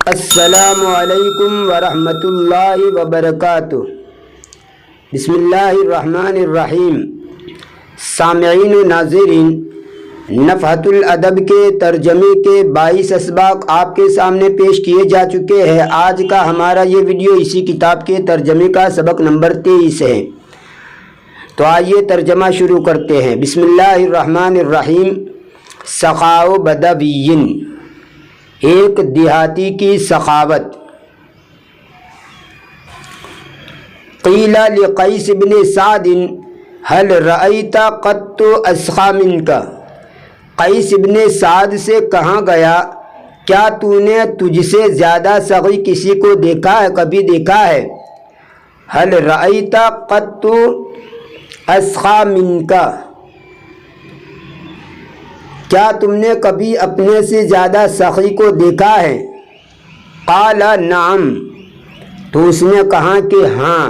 السلام علیکم ورحمۃ اللہ وبرکاتہ۔ بسم اللہ الرحمن الرحیم۔ سامعین و ناظرین، نفحۃ الادب کے ترجمے کے 22 اسباق آپ کے سامنے پیش کیے جا چکے ہیں۔ آج کا ہمارا یہ ویڈیو اسی کتاب کے ترجمے کا سبق نمبر 23 ہے۔ تو آئیے ترجمہ شروع کرتے ہیں۔ بسم اللہ الرحمن الرحیم۔ سخاء بدوی، ایک دیہاتی کی سخاوت۔ قیل لقیس بن سعد هل رأیت قط اسخا منک، قیس بن سعد سے کہا گیا کیا تو نے تجھ سے زیادہ سخی کسی کو دیکھا ہے، کبھی دیکھا ہے؟ هل رأیت قط اسخا منک، کیا تم نے کبھی اپنے سے زیادہ سخی کو دیکھا ہے؟ قال نعم، تو اس نے کہا کہ ہاں۔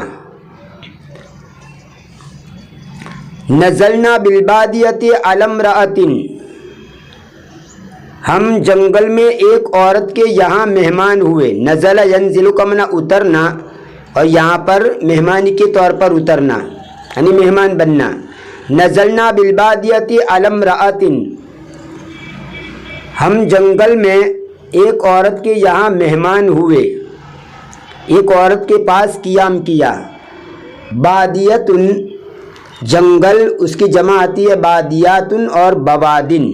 نزلنا بالبادیۃ علی امرأۃ، ہم جنگل میں ایک عورت کے یہاں مہمان ہوئے۔ نزل ینزل کا معنی اترنا، اور یہاں پر مہمانی کے طور پر اترنا یعنی مہمان بننا۔ نزلنا بالبادیۃ علی امرأۃ، ہم جنگل میں ایک عورت کے یہاں مہمان ہوئے، ایک عورت کے پاس قیام کیا۔ بادیتن جنگل، اس کی جمع آتی ہے بادیاتن اور بوادن،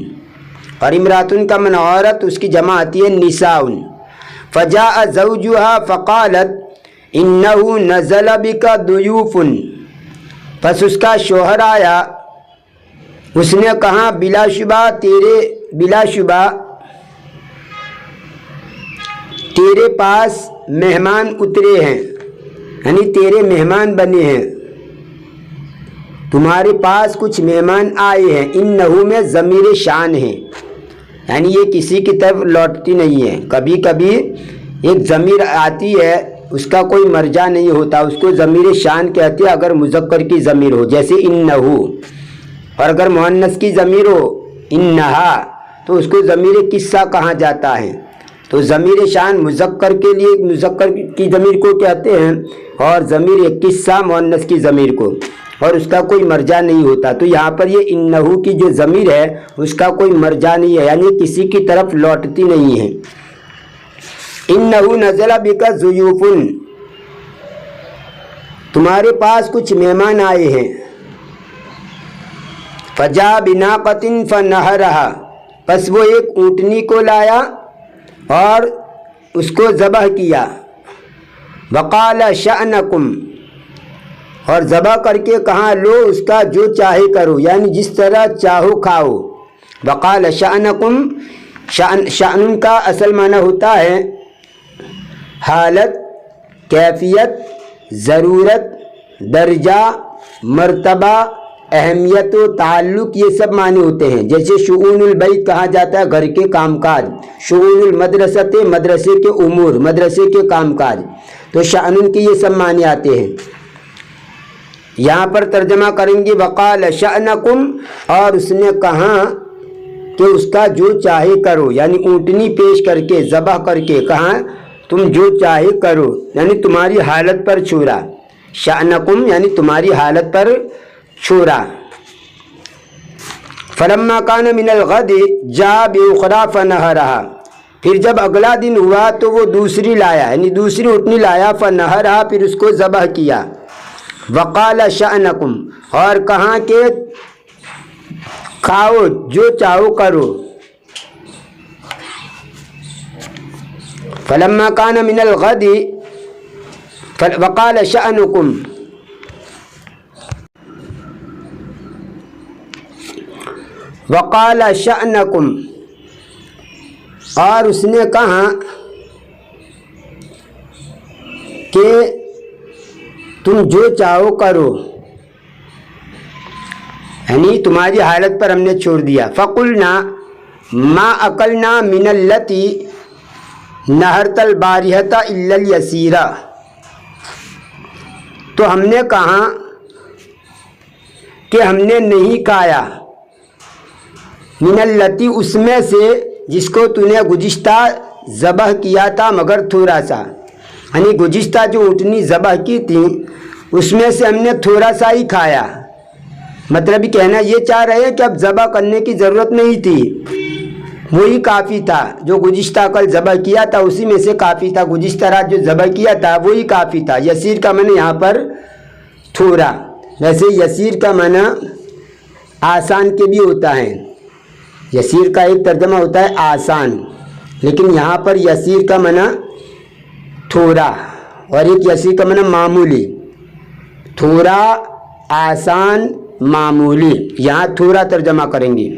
اور امراتن کا معنی عورت، اس کی جمع آتی ہے نساؤن۔ فجاء زوجها فقالت انه نزل بك ضیوف، پس اس کا شوہر آیا، اس نے کہا بلا شبہ تیرے پاس مہمان اترے ہیں، یعنی تیرے مہمان بنے ہیں، تمہارے پاس کچھ مہمان آئے ہیں۔ انہو میں ضمیر شان ہے، یعنی یہ کسی کی طرف لوٹتی نہیں ہے۔ کبھی کبھی ایک ضمیر آتی ہے، اس کا کوئی مرجع نہیں ہوتا، اس کو ضمیر شان کہتے ہیں اگر مذکر کی ضمیر ہو، جیسے انہو، اور اگر مؤنث کی ضمیر ہو انہا تو اس کو ضمیر قصہ کہا جاتا ہے۔ تو ضمیر شان مذکر کے لیے مذکر کی ضمیر کو کہتے ہیں، اور ضمیر قصہ مؤنث کی ضمیر کو، اور اس کا کوئی مرجع نہیں ہوتا۔ تو یہاں پر یہ انہو کی جو ضمیر ہے اس کا کوئی مرجع نہیں ہے، یعنی کسی کی طرف لوٹتی نہیں ہے۔ انہو نزل بک ضیوف، تمہارے پاس کچھ مہمان آئے ہیں۔ فجاء بناقۃ فنہرہا، پس وہ ایک اونٹنی کو لایا اور اس کو ذبح کیا۔ وقال شأنکم، اور ذبح کر کے کہا لو اس کا جو چاہے کرو، یعنی جس طرح چاہو کھاؤ۔ وقال شأنکم، شأن کا اصل معنی ہوتا ہے حالت، کیفیت، ضرورت، درجہ، مرتبہ، اہمیت و تعلق، یہ سب معنی ہوتے ہیں۔ جیسے شؤون البیت کہا جاتا ہے گھر کے کام کاج، شؤون المدرسۃ مدرسے کے امور، مدرسے کے کام کاج، تو شأن کے یہ سب معنی آتے ہیں۔ یہاں پر ترجمہ کریں گے وقال شأنکم، اور اس نے کہا کہ اس کا جو چاہے کرو، یعنی اونٹنی پیش کر کے ذبح کر کے کہا تم جو چاہے کرو، یعنی تمہاری حالت پر چھوڑا۔ شأنکم یعنی تمہاری حالت پر چھوڑا۔ فلما کان من الغد جاء بأخرى فنہرہا، پھر جب اگلا دن ہوا تو وہ دوسری لایا، یعنی دوسری اونٹنی لایا، فنہرہا، پھر اس کو ذبح کیا۔ وقال شأنکم، اور کہا کہ کھاؤ جو چاہو کرو۔ فلما کان من الغد وقال شأنکم، وقال شأنکم، اور اس نے کہا کہ تم جو چاہو کرو، یعنی تمہاری حالت پر ہم نے چھوڑ دیا۔ فقلنا ما اکلنا من اللتی نہرت البارحۃ الا الیسیر، تو ہم نے کہا کہ ہم نے نہیں کھایا من اللتی، اس میں سے جس کو تو نے گزشتہ ذبح کیا تھا مگر تھوڑا سا، یعنی گزشتہ جو اونٹنی ذبح کی تھی اس میں سے ہم نے تھوڑا سا ہی کھایا. مطلب کہنا یہ چاہ رہے ہیں کہ اب ذبح کرنے کی ضرورت نہیں تھی، وہی کافی تھا. جو گزشتہ کل ذبح کیا تھا اسی میں سے کافی تھا، گزشتہ رات جو ذبح کیا تھا وہی کافی تھا. یسیر کا معنی یہاں پر تھوڑا. ویسے یسیر کا معنی آسان کے بھی ہوتا ہے، یسیر کا ایک ترجمہ ہوتا ہے آسان، لیکن یہاں پر یسیر کا معنی تھوڑا اور ایک یسیر کا معنی معمولی. تھوڑا، آسان، معمولی، یہاں تھوڑا ترجمہ کریں گے.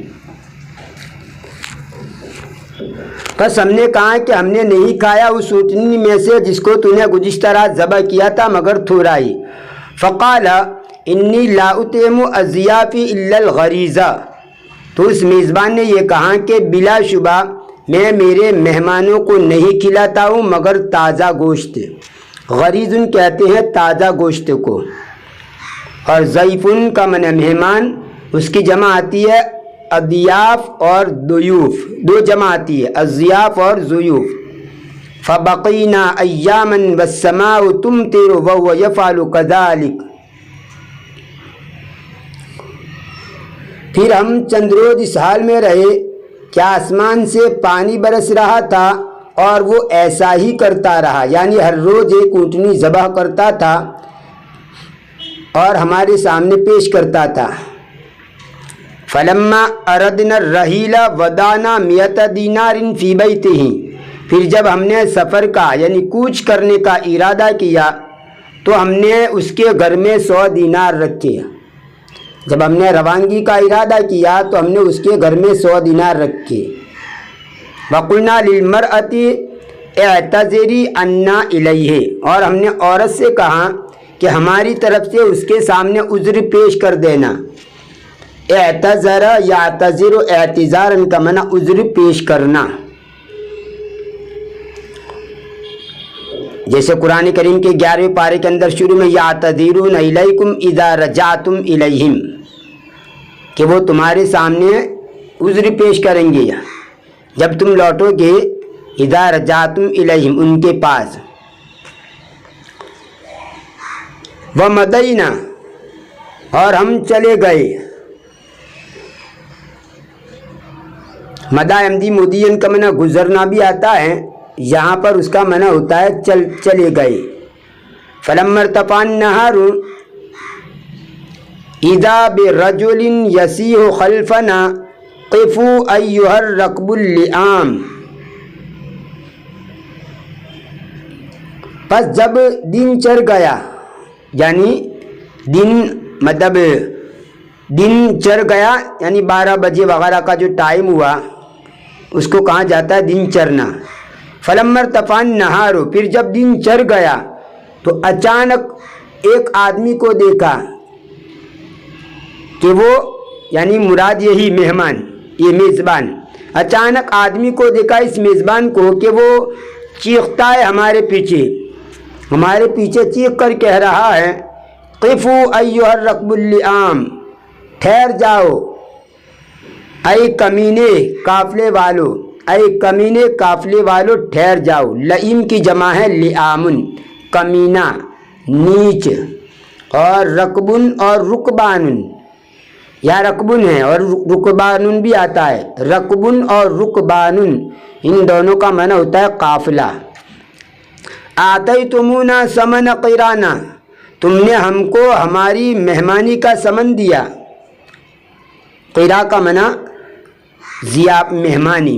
بس ہم نے کہا کہ ہم نے نہیں کھایا اس اونٹنی میں سے جس کو تو نے گزشتہ رات ذبح کیا تھا مگر تھوڑا ہی. فقال انی لا اطعم الضیاف الا الغریزہ، تو اس میزبان نے یہ کہا کہ بلا شبہ میں میرے مہمانوں کو نہیں کھلاتا ہوں مگر تازہ گوشت. غریزن کہتے ہیں تازہ گوشت کو، اور ضیفن کا معنی مہمان، اس کی جمع آتی ہے اضیاف اور ضیوف، دو جمع آتی ہے اضیاف اور ضیوف. فبقینا ایاما والسماء تمطر وهو يفعل كذلك، پھر ہم چند روز اس حال میں رہے کہ آسمان سے پانی برس رہا تھا اور وہ ایسا ہی کرتا رہا، یعنی ہر روز ایک اونٹنی ذبح کرتا تھا اور ہمارے سامنے پیش کرتا تھا. فلما اردنا الرحیل ودانا 100 دینار فی بیتہ، پھر جب ہم نے سفر کا یعنی کوچ کرنے کا ارادہ کیا تو ہم نے اس کے گھر میں 100 دینار رکھے. جب ہم نے روانگی کا ارادہ کیا تو ہم نے اس کے گھر میں 100 دینار رکھے. وقلنا للمرأة اعتذری عنا الیہ، اور ہم نے عورت سے کہا کہ ہماری طرف سے اس کے سامنے عذر پیش کر دینا. اعتذر یعتذر اعتذارن کا معنی عذر پیش کرنا. جیسے قرآن کریم کے 11ویں پارے کے اندر شروع میں یعتذرون الیکم اذا رجعتم الیہم، کہ وہ تمہارے سامنے عذر پیش کریں گے جب تم لوٹو گے اذا رجعتم الیہم، ان کے پاس. ومضینا، اور ہم چلے گئے. مدا عمدی مدین کا معنی گزرنا بھی آتا ہے، یہاں پر اس کا معنی ہوتا ہے چلے گئے. فلما ارتفع النہار اذا برجل یسیح خلفنا قفوا ایھا الرکب اللئام، پس جب دن چڑھ گیا، یعنی دن چڑھ گیا یعنی 12 بجے وغیرہ کا جو ٹائم ہوا اس کو کہا جاتا ہے دن چڑھنا. فلما ارتفع النہار، پھر جب دن چڑھ گیا تو اچانک ایک آدمی کو دیکھا کہ وہ یعنی مراد یہی مہمان، یہ میزبان. اچانک آدمی کو دیکھا اس میزبان کو کہ وہ چیختا ہے ہمارے پیچھے چیخ کر کہہ رہا ہے قفوا ایھا الرکب اللئام، ٹھہر جاؤ اے کمینے قافلے والو، اے کمینے قافلے والو ٹھہر جاؤ. لئیم کی جمع ہے لئامن، کمینہ، نیچ، اور رکبن اور رکبانن، یا رکبن ہے اور رکبانن بھی آتا ہے. رکبن اور رکبانن ان دونوں کا معنی ہوتا ہے قافلہ. آتیتمونا ثمن قرانا، تم نے ہم کو ہماری مہمانی کا ثمن دیا. قرا کا معنی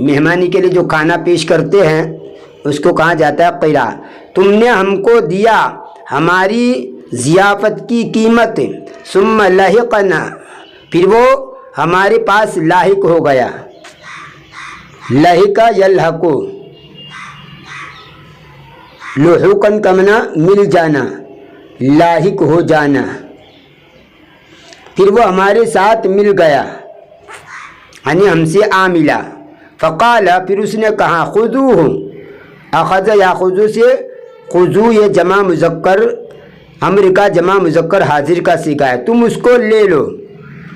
مہمانی کے لیے جو کھانا پیش کرتے ہیں اس کو کہا جاتا ہے قرا. تم نے ہم کو دیا ہماری ضیافت کی قیمت. ثم لحقنا، پھر وہ ہمارے پاس لاحق ہو گیا. لحق یلحق، لحوقن کا معنی مل جانا، لاحق ہو جانا. پھر وہ ہمارے ساتھ مل گیا یعنی ہم سے آ ملا. فقال، پھر اس نے کہا خذوہ، اخذ یا خذو سے خذو یہ جمع مذکر امر کا جمع مذکر حاضر کا صیغہ ہے، تم اس کو لے لو.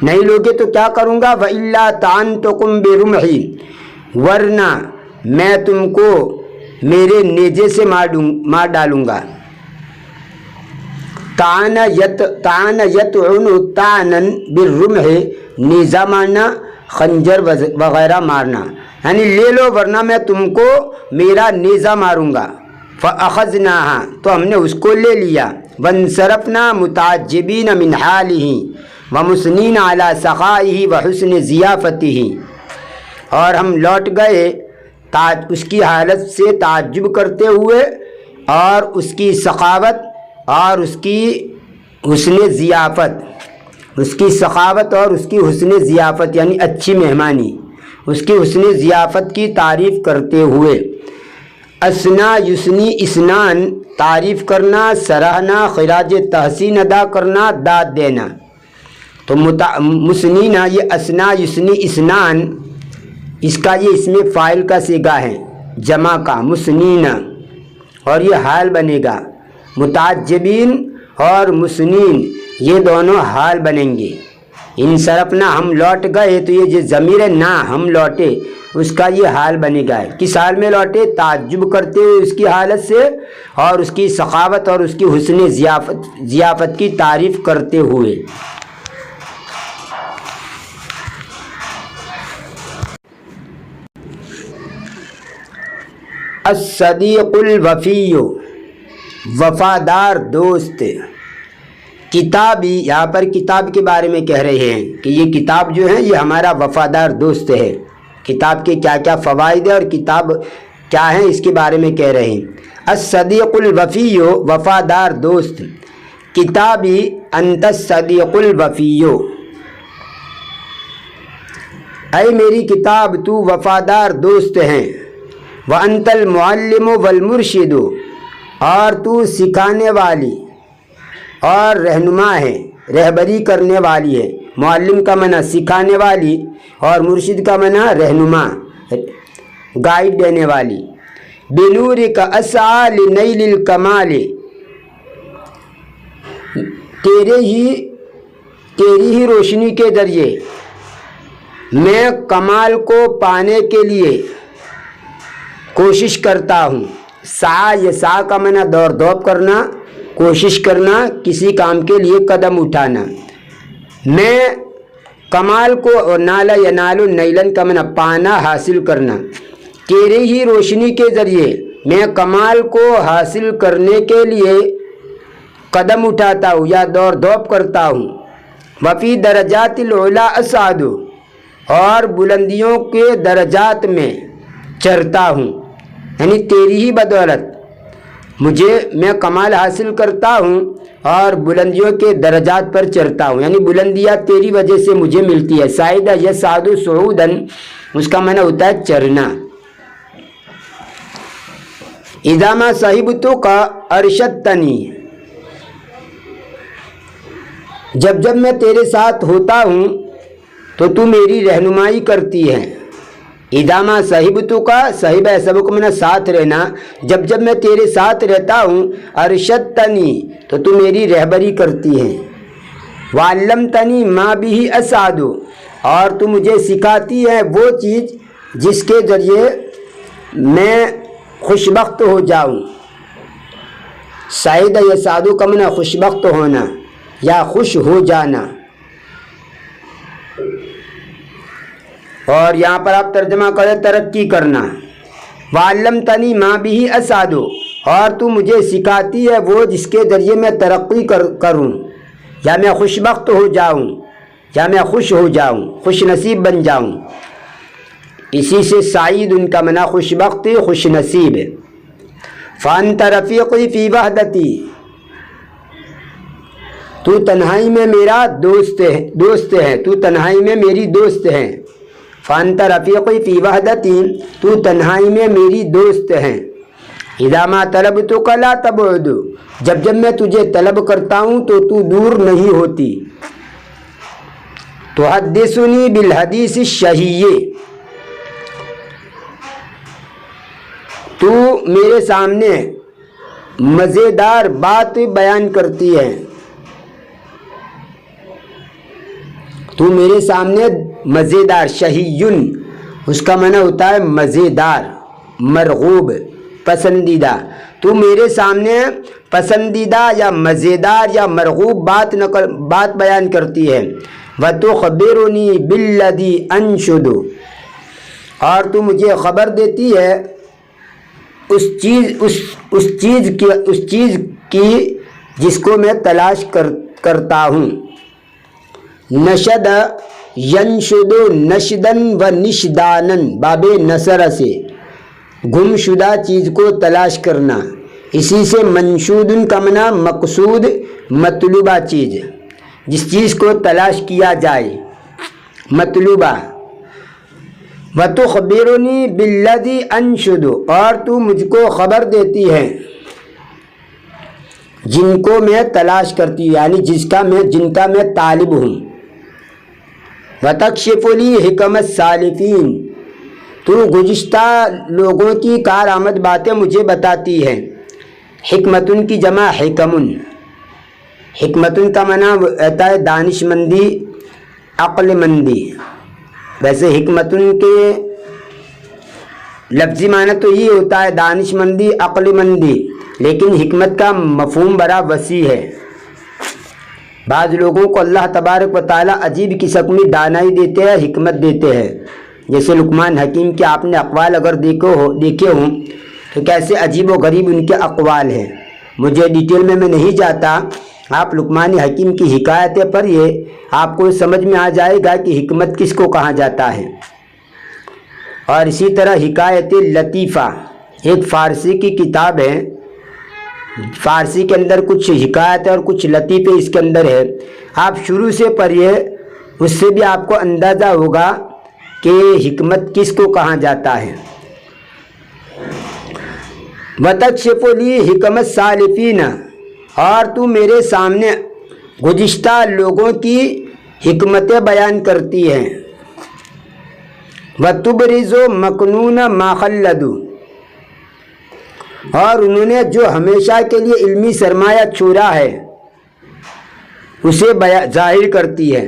نہیں لوگے تو کیا کروں گا؟ وَإِلَّا تَعَنْتُكُمْ بِرُمْحِ، ورنہ میں تم کو میرے نیزے سے مار ڈالوں گا۔ تعان یطعن طعنن بالرمح، نیزہ مارنا، خنجر وغیرہ مارنا، یعنی لے لو ورنہ میں تم کو میرا نیزہ ماروں گا۔ فأخذناها، تو ہم نے اس کو لے لیا۔ وانصرفنا متعجبین من حالہ ومثنین علی سخائہ وحسن ضیافته، اور ہم لوٹ گئے اس کی حالت سے تعجب کرتے ہوئے اور اس کی سخاوت اور اس کی حسن ضیافت، اس کی سخاوت اور اس کی حسن ضیافت یعنی اچھی مہمانی، اس کی حسن ضیافت کی تعریف کرتے ہوئے۔ اسنا یسنی اسنان، تعریف کرنا، سراہنا، خراج تحسین ادا کرنا، داد دینا۔ تو مسنینا، یہ اسنا یسنی اسنان، اس کا یہ اسم فاعل کا صیغہ ہے جمع کا، مسنینا، اور یہ حال بنے گا۔ متعجبین اور مسنین یہ دونوں حال بنیں گے۔ انصرفنا، ہم لوٹ گئے، تو یہ جو ضمیر نا، ہم لوٹے، اس کا یہ حال بنے گا۔ کس حال میں لوٹے؟ تعجب کرتے ہوئے اس کی حالت سے اور اس کی سخاوت اور اس کی حسن ضیافت کی تعریف کرتے ہوئے۔ الصدیق الوفی، وفادار دوست۔ کتابی، یہاں پر کتاب کے بارے میں کہہ رہے ہیں کہ یہ کتاب جو ہے یہ ہمارا وفادار دوست ہے۔ کتاب کے کیا کیا فوائد ہیں اور کتاب کیا ہیں اس کے بارے میں کہہ رہے ہیں۔ الصدیق الوفی، وفادار دوست۔ کتابی انت الصدیق الوفی، اے میری کتاب تو وفادار دوست ہیں۔ وانت المعلم والمرشد، اور تو سکھانے والی اور رہنما ہے، رہبری کرنے والی ہے۔ معلم کا معنی سکھانے والی اور مرشد کا معنی رہنما، گائیڈ دینے والی۔ بنورک اسعی لنیل الکمال، تیری ہی روشنی کے ذریعے میں کمال کو پانے کے لیے کوشش کرتا ہوں۔ سعی، سعی کا معنی دوڑ دھوپ کرنا، کوشش کرنا، کسی کام کے لیے قدم اٹھانا۔ میں کمال کو، نالا ینال نیلن کا معنی پانا، حاصل کرنا۔ تیرے ہی روشنی کے ذریعے میں کمال کو حاصل کرنے کے لیے قدم اٹھاتا ہوں یا دوڑ دھوپ کرتا ہوں۔ وفی درجات العلا اسعد، اور بلندیوں کے درجات میں چڑھتا ہوں، یعنی تیری ہی بدولت میں کمال حاصل کرتا ہوں اور بلندیوں کے درجات پر چڑھتا ہوں، یعنی بلندیاں تیری وجہ سے مجھے ملتی ہے۔ سعیدہ یسعد صعوداً، اس کا معنی ہوتا ہے چڑھنا۔ اذا ما صحبتک ارشدتنی، جب جب میں تیرے ساتھ ہوتا ہوں تو میری رہنمائی کرتی ہے۔ اذا ما صحبتک، صحبہ ہے سبق میں ساتھ رہنا، جب جب میں تیرے ساتھ رہتا ہوں، ارشدتنی، تو میری رہبری کرتی ہے۔ وعلمتنی ما بہ اسعد، اور تو مجھے سکھاتی ہے وہ چیز جس کے ذریعے میں خوشبخت ہو جاؤں۔ سعید یسعد کا معنی خوشبخت ہونا یا خوش ہو جانا۔ اور یہاں پر آپ ترجمہ کریں ترقی کرنا۔ وعلمتنی ما بہ اسعد، اور تو مجھے سکھاتی ہے وہ جس کے ذریعے میں ترقی کروں یا میں خوشبخت ہو جاؤں یا میں خوش ہو جاؤں، خوش نصیب بن جاؤں۔ اسی سے سعید ان کا معنی خوشبخت، خوش نصیب۔ فانت رفیقی فی وحدتی، تو تنہائی میں میرا دوست ہے، تو تنہائی میں میری دوست ہے۔ فانت رفیقی فی وحدتی، تو تنہائی میں میری دوست ہے۔ اذا ما طلبتک لا تبعد، جب جب میں تجھے طلب کرتا ہوں تو تو دور نہیں ہوتی۔ تحدثنی بالحدیث الشہی، تو میرے سامنے مزیدار بات بیان کرتی ہے، تو میرے سامنے مزیدار، شہیٌ اس کا معنی ہوتا ہے مزیدار، مرغوب، پسندیدہ، تو میرے سامنے پسندیدہ یا مزیدار یا مرغوب بات بیان کرتی ہے۔ وَتُخْبِرُنِي بِالَّذِي أَنشُدُ، اور تو مجھے خبر دیتی ہے اس چیز کی جس کو میں تلاش کرتا ہوں۔ نشد ینشد نشدن و نشدانن، باب نصر سے گم شدہ چیز کو تلاش کرنا، اسی سے منشودن کا معنی مقصود مطلوبہ چیز، جس چیز کو تلاش کیا جائے مطلوبہ۔ وَتُخْبِرُنِي بِالَّذِي أَنشُدُ، اور تو مجھ کو خبر دیتی ہے جن کو میں تلاش کرتی ہوں، یعنی جن کا میں طالب ہوں۔ وَتَكْشِفُ لِي حِكَمَ السَّالِفِينَ، تو گزشتہ لوگوں کی کارآمد باتیں مجھے بتاتی ہے۔ حکمتن کی جمع حکمن، حکمتن کا معنی ہوتا ہے دانش مندی، عقل مندی۔ ویسے حکمتن کے لفظی معنی تو یہ ہوتا ہے دانش مندی، عقل مندی، لیکن حکمت کا مفہوم بڑا وسیع ہے۔ بعض لوگوں کو اللہ تبارک و تعالی عجیب قسم کی دانائی دیتے ہیں، حکمت دیتے ہیں، جیسے لقمان حکیم کے آپ نے اقوال اگر دیکھے ہوں تو کیسے عجیب و غریب ان کے اقوال ہیں۔ مجھے ڈیٹیل میں نہیں جاتا، آپ لقمان حکیم کی حکایتیں پڑھیے، آپ کو سمجھ میں آ جائے گا کہ حکمت کس کو کہا جاتا ہے۔ اور اسی طرح حکایت لطیفہ ایک فارسی کی کتاب ہے، فارسی کے اندر کچھ حکایت اور کچھ لطیفے اس کے اندر ہے، آپ شروع سے پڑھیے، اس سے بھی آپ کو اندازہ ہوگا کہ حکمت کس کو کہا جاتا ہے۔ وَتَكْشِفُ لِي حِكَمَ السَّالِفِينَ، اور تو میرے سامنے گزشتہ لوگوں کی حکمتیں بیان کرتی ہیں۔ وَتُبْرِزُ مَكْنُونَ مَا خَلَّدُوا، اور انہوں نے جو ہمیشہ کے لیے علمی سرمایہ چھوڑا ہے اسے ظاہر کرتی ہے۔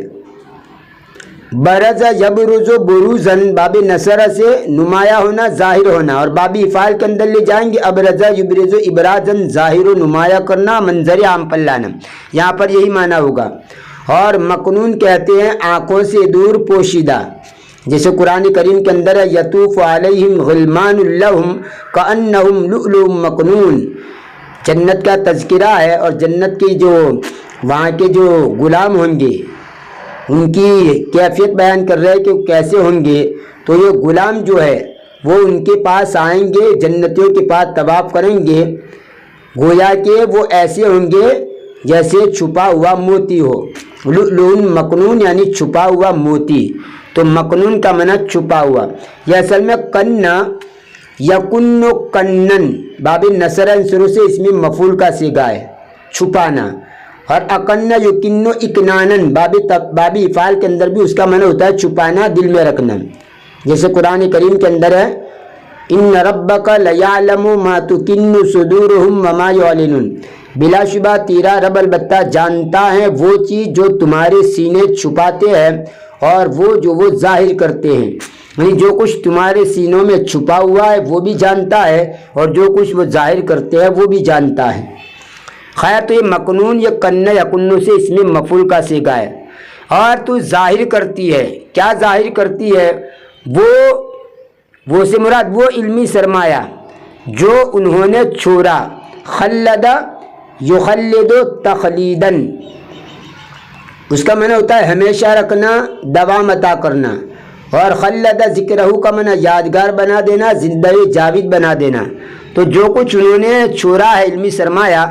برز یبرز بروزن، باب نصر سے نمایاں ہونا، ظاہر ہونا، اور باب افعال کے اندر لے جائیں گے ابرز یبرز ابرازن، ظاہر و نمایاں کرنا، منظر عام پر لانا، یہاں پر یہی معنی ہوگا۔ اور مکنون کہتے ہیں آنکھوں سے دور پوشیدہ، جیسے قرآن کریم کے اندر ہے یطوف علیہم غلمان لہم کأنہم لؤلؤ مکنون، جنت کا تذکرہ ہے، اور جنت کی جو وہاں کے جو غلام ہوں گے ان کی کیفیت بیان کر رہے ہیں کہ کیسے ہوں گے، تو یہ غلام جو ہے وہ ان کے پاس آئیں گے، جنتیوں کے پاس طواف کریں گے، گویا کہ وہ ایسے ہوں گے جیسے چھپا ہوا موتی ہو۔ لؤلؤ مکنون یعنی چھپا ہوا موتی، تو مکنون کا معنی چھپا ہوا۔ یہ اصل میں کن یکن کنن، باب نصر شروع سے اس میں مفعول کا صیغہ ہے، چھپانا، اور اکن یکن اکنانن، باب افعال کے اندر بھی اس کا معنی ہوتا ہے چھپانا، دل میں رکھنا، جیسے قرآن کریم کے اندر ہے ان ربک لیعلم ما تکن صدورہم وما یعلنون، بلا شبہ تیرا رب البتہ جانتا ہے وہ چیز جو تمہارے سینے چھپاتے ہیں اور وہ ظاہر کرتے ہیں، یعنی جو کچھ تمہارے سینوں میں چھپا ہوا ہے وہ بھی جانتا ہے، اور جو کچھ وہ ظاہر کرتے ہیں وہ بھی جانتا ہے۔ خیر، تو یہ مکنون یا کن یکنو سے اس میں مفعول کا صیغہ ہے۔ اور تو ظاہر کرتی ہے، کیا ظاہر کرتی ہے؟ وہ سے مراد وہ علمی سرمایہ جو انہوں نے چھوڑا، خلد یخلد تخلیدن، اس کا معنی ہوتا ہے ہمیشہ رکھنا، دوام عطا کرنا، اور خلد ذکرہ کا معنی یادگار بنا دینا، زندہ جاوید بنا دینا۔ تو جو کچھ انہوں نے چھوڑا ہے علمی سرمایہ،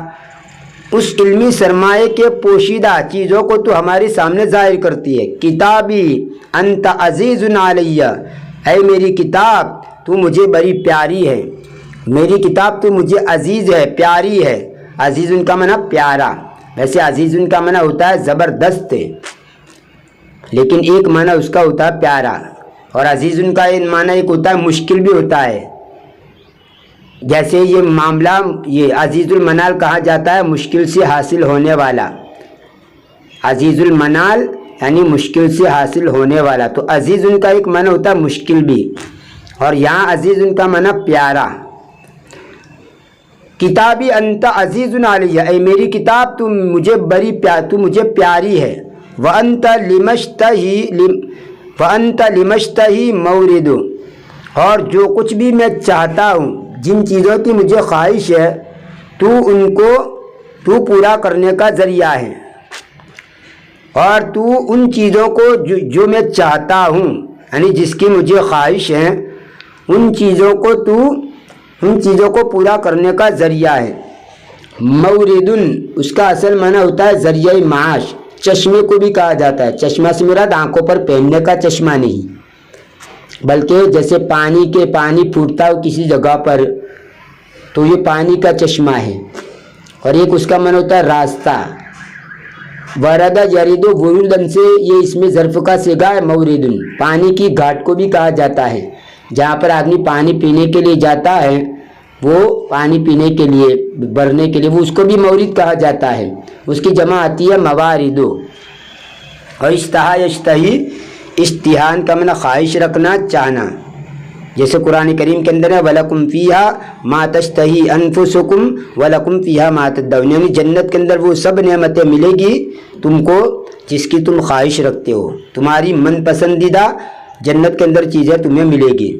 اس علمی سرمایہ کے پوشیدہ چیزوں کو تو ہمارے سامنے ظاہر کرتی ہے۔ کتابی انت عزیز علیہ، اے میری کتاب تو مجھے بڑی پیاری ہے، میری کتاب تو مجھے عزیز ہے، پیاری ہے۔ عزیز ان کا معنی پیارا، ویسے عزیز ان کا معنی ہوتا ہے زبردست، لیکن ایک معنی اس کا ہوتا ہے پیارا، اور عزیز ان کا معنی ایک ہوتا ہے مشکل بھی ہوتا ہے، جیسے یہ معاملہ یہ عزیز المنال کہا جاتا ہے مشکل سے حاصل ہونے والا، عزیز المنال یعنی مشکل سے حاصل ہونے والا، تو عزیز ان کا ایک معنی ہوتا ہے مشکل بھی، اور یہاں عزیز ان کا معنی پیارا۔ کتابی انت عزیز علیہ، اے میری کتاب تو مجھے پیاری ہے، وانت لمشتہی مورد، اور جو کچھ بھی میں چاہتا ہوں، جن چیزوں کی مجھے خواہش ہے، تو پورا کرنے کا ذریعہ ہے، اور تو ان چیزوں کو جو میں چاہتا ہوں، یعنی جس کی مجھے خواہش ہے، ان چیزوں کو پورا کرنے کا ذریعہ ہے۔ موردن اس کا اصل معنی ہوتا ہے ذریعہ معاش، چشمے کو بھی کہا جاتا ہے۔ چشمہ سے مراد آنکھوں پر پہننے کا چشمہ نہیں، بلکہ جیسے پانی پھوٹتا ہو کسی جگہ پر تو یہ پانی کا چشمہ ہے، اور ایک اس کا معنی ہوتا ہے راستہ۔ وردہ یرید ورودن سے یہ اس میں ظرف کا صیغہ ہے موردن، پانی کی گھاٹ کو بھی کہا جاتا ہے، جہاں پر آدمی پانی پینے کے لیے جاتا ہے، وہ پانی پینے کے لیے بھرنے کے لیے وہ اس کو بھی مورد کہا جاتا ہے، اس کی جمع آتی ہے مواردو۔ اور اشتہا یشتہی، اشتہان کا معنی خواہش رکھنا، چاہنا، جیسے قرآن کریم کے اندر ہے وَلَكُمْ فِيهَا مَا تَشْتَهِي أَنفُسُكُمْ وَلَكُمْ فِيهَا مَا تَدَّعُونَ، یعنی جنت کے اندر وہ سب نعمتیں ملے گی تم کو جس کی تم خواہش رکھتے ہو، تمہاری من پسندیدہ جنت کے اندر چیزیں تمہیں ملے گی۔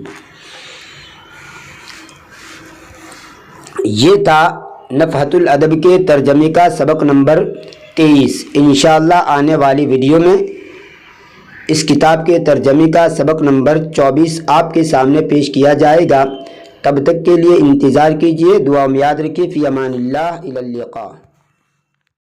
یہ تھا نفحۃ الادب کے ترجمے کا سبق نمبر 23۔ انشاءاللہ آنے والی ویڈیو میں اس کتاب کے ترجمے کا سبق نمبر 24 آپ کے سامنے پیش کیا جائے گا۔ تب تک کے لیے انتظار کیجیے، دعا میں یاد رکھیے، فی امان اللہ، الی اللقاء۔